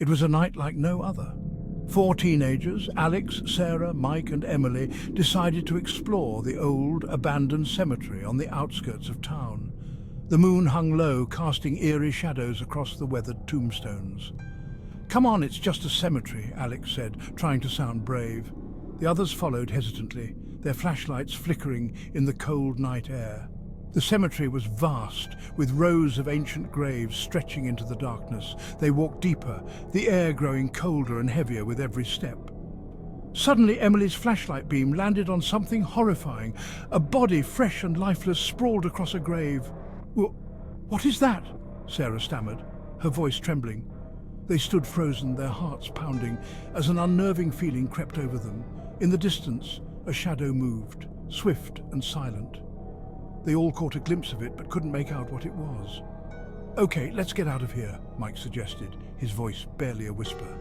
It was a night like no other. 4 teenagers, Alex, Sarah, Mike and Emily, decided to explore the old, abandoned cemetery on the outskirts of town. The moon hung low, casting eerie shadows across the weathered tombstones. "Come on, it's just a cemetery," Alex said, trying to sound brave. The others followed hesitantly, their flashlights flickering in the cold night air. The cemetery was vast, with rows of ancient graves stretching into the darkness. They walked deeper, the air growing colder and heavier with every step. Suddenly, Emily's flashlight beam landed on something horrifying. A body, fresh and lifeless, sprawled across a grave. "What is that?" Sarah stammered, her voice trembling. They stood frozen, their hearts pounding, as an unnerving feeling crept over them. In the distance, a shadow moved, swift and silent. They all caught a glimpse of it, but couldn't make out what it was. "Okay, let's get out of here," Mike suggested, his voice barely a whisper.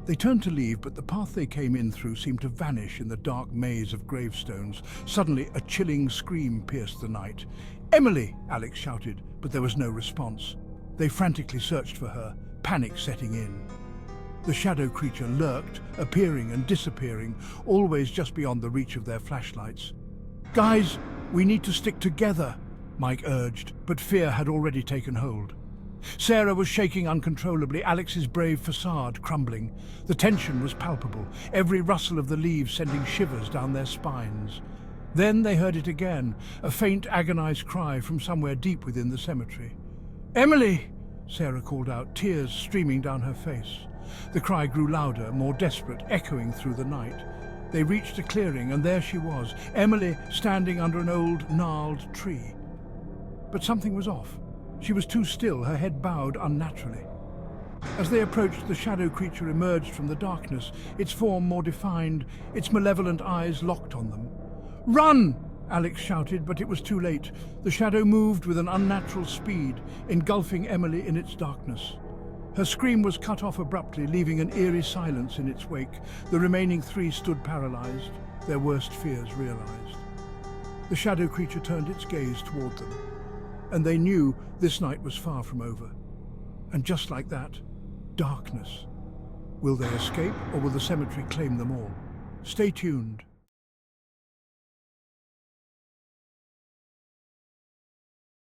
They turned to leave, but the path they came in through seemed to vanish in the dark maze of gravestones. Suddenly, a chilling scream pierced the night. "Emily!" Alex shouted, but there was no response. They frantically searched for her, panic setting in. The shadow creature lurked, appearing and disappearing, always just beyond the reach of their flashlights. "Guys, we need to stick together," Mike urged, but fear had already taken hold. Sarah was shaking uncontrollably, Alex's brave facade crumbling. The tension was palpable, every rustle of the leaves sending shivers down their spines. Then they heard it again, a faint, agonized cry from somewhere deep within the cemetery. "Emily!" Sarah called out, tears streaming down her face. The cry grew louder, more desperate, echoing through the night. They reached a clearing, and there she was, Emily, standing under an old, gnarled tree. But something was off. She was too still, her head bowed unnaturally. As they approached, the shadow creature emerged from the darkness, its form more defined, its malevolent eyes locked on them. "Run!" Alex shouted, but it was too late. The shadow moved with an unnatural speed, engulfing Emily in its darkness. Her scream was cut off abruptly, leaving an eerie silence in its wake. The remaining 3 stood paralyzed, their worst fears realized. The shadow creature turned its gaze toward them, and they knew this night was far from over. And just like that, darkness. Will they escape, or will the cemetery claim them all? Stay tuned.